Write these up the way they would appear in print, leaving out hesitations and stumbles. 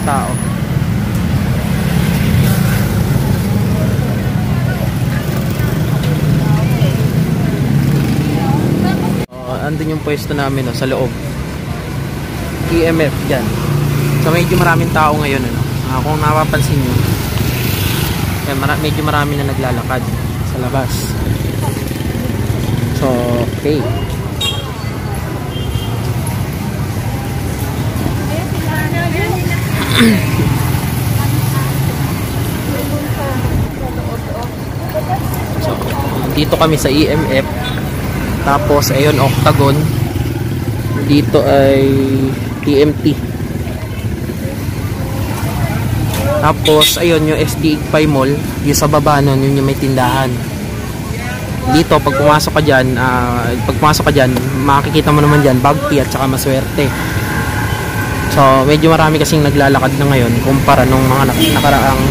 ng tao. Andun yung pwesto namin sa loob. EMF dyan. So medyo maraming tao ngayon kung napapansin nyo. Medyo marami na naglalakad sa labas. So okay. So dito kami sa EMF. Tapos ayun, Octagon. Dito ay TMT. Tapos ayun yung SD Igpay Mall, yung sa baba nun, yun yung may tindahan. Dito pag pumasok ka diyan, makikita mo naman diyan Bagpi at saka Maswerte. So medyo marami kasing naglalakad na ngayon kumpara nung mga nakaraang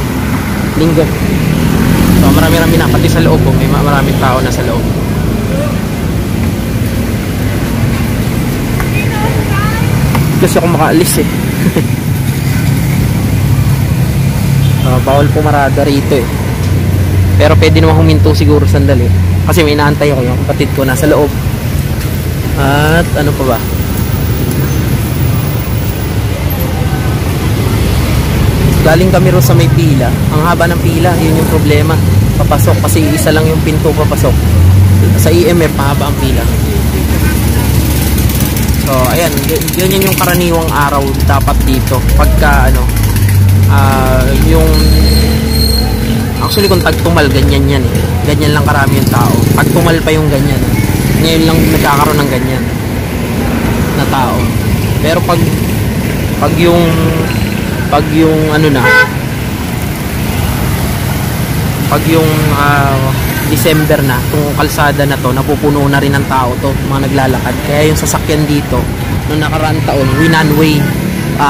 linggo. So marami-rami na pati sa loob, may maraming tao na sa loob. Kasi ako makaalis bawal pumarada rito pero pwede naman huminto siguro sandali kasi may inaantay ako, yung kapatid ko nasa loob. At ano pa ba, galing kami ro sa may pila, ang haba ng pila, yun yung problema papasok kasi isa lang yung pinto papasok. Sa EMF mahaba ang pila. So ayan, yun yung karaniwang araw dapat dito pagka yung actually kung tagtumal ganyan yan ganyan lang karami yung tao. Pagtumal pa yung ganyan ngayon lang nagkakaroon ng ganyan na tao. Pero pag yung December na, itong kalsada na to napupuno na rin ng tao to, mga naglalakad. Kaya yung sasakyan dito nung nakaraang taon, one-way,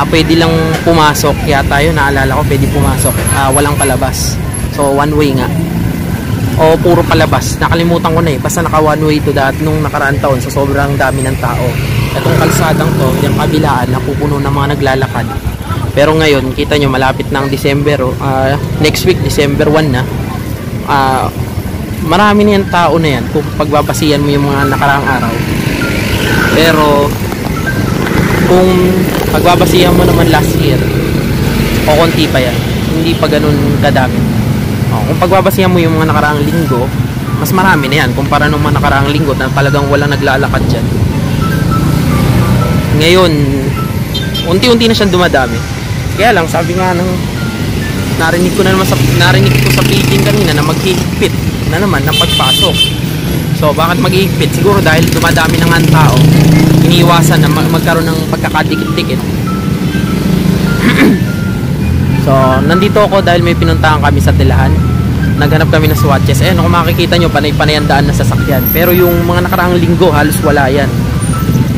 pwede lang pumasok. Kaya tayo, naalala ko, pwede pumasok, walang palabas. So one way nga o puro palabas, nakalimutan ko na basta naka one way to that nung nakaraang taon. So sobrang dami ng tao. Itong kalsadang to, yung kabilaan, napupuno ng mga naglalakad. Pero ngayon, kita nyo, malapit na ang December, next week December 1 na, marami na yung tao na yan kung pagbabasihan mo yung mga nakaraang araw. Pero kung pagbabasihan mo naman last year, o konti pa yan, hindi pa ganun kadami. Kung pagbabasihan mo yung mga nakaraang linggo, mas marami na yan kumpara nung mga nakaraang linggo na talagang walang naglalakad dyan. Ngayon unti-unti na siyang dumadami. Kaya lang, sabi nga narinig ko sa paging kanina na maghihigpit na naman ng pagpasok. So bakit maghihigpit? Siguro dahil dumadami na nga ang tao, iniiwasan na magkaroon ng pagkakadikit-dikit. So nandito ako dahil may pinuntahan kami sa Tilahan. Naghanap kami ng swatches. Kung makikita nyo, panay-panay ang daan na sasakyan. Pero yung mga nakaraang linggo, halos wala yan.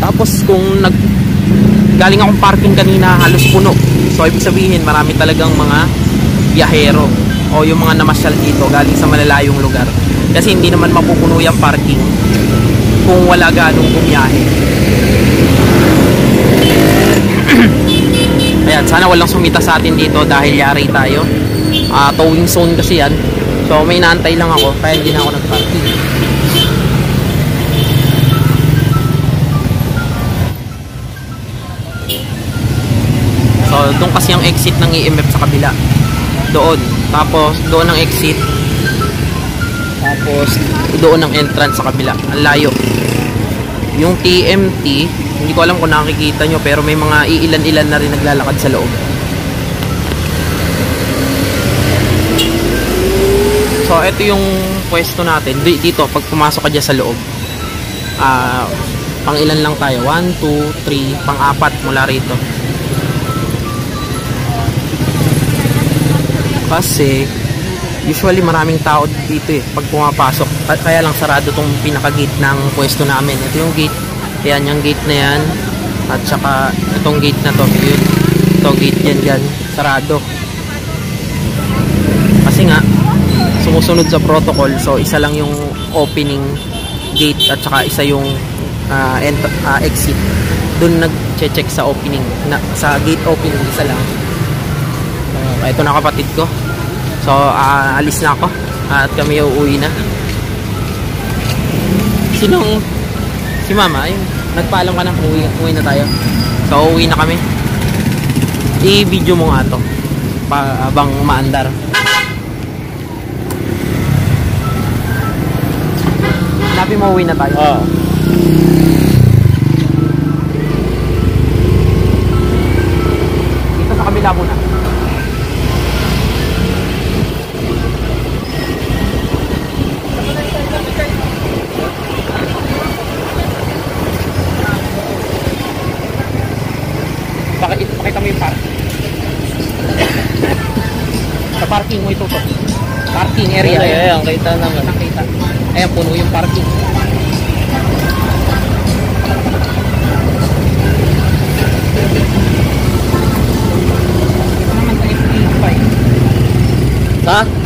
Tapos kung galing akong parking kanina, halos puno. So ibig sabihin, marami talagang mga biyahero o yung mga namasyal dito galing sa malalayong lugar. Kasi hindi naman mapupuno yung parking kung wala ganong bumiyahe. Ayan, sana walang sumita sa atin dito dahil yari tayo. Towing zone kasi yan. So may inaantay lang ako kaya hindi na ako nag-parking. So doon kasi ang exit ng EMF sa kabila. Doon. Tapos doon ang exit. Tapos doon ang entrance sa kabila. Ang layo. Yung TMT, hindi ko alam kung nakikita nyo, pero may mga iilan-ilan na rin naglalakad sa loob. So ito yung pwesto natin. Dito pag pumasok ka dyan sa loob, pang ilan lang tayo? 1, 2, 3, pang-apat mula rito. Kasi usually maraming tao dito pag pumapasok. Kaya lang sarado tong pinaka-gate ng pwesto namin. Ito yung gate. Yan yung gate na yan. At saka itong gate na to. Ito gate yan. Sarado. Kasi nga sumusunod sa protocol. So isa lang yung opening gate at saka isa yung exit. Doon nag-check sa opening. Sa gate opening isa lang. ito na kapatid ko. So, alis na ako. At kami uuwi na. Si mama, ayun. Nagpaalam ka na, uwi na tayo. So, uwi na kami. I-video mo nga to. Habang umaandar. Sabi mo, uwi na tayo. Oo. Dito sa kabila muna. Pakita mo yung parking. Sa parking mo ito to. Parking area. Ayan, kita naman. Nakita. Ayan, puno yung parking. Ito naman sa FB5. Ha?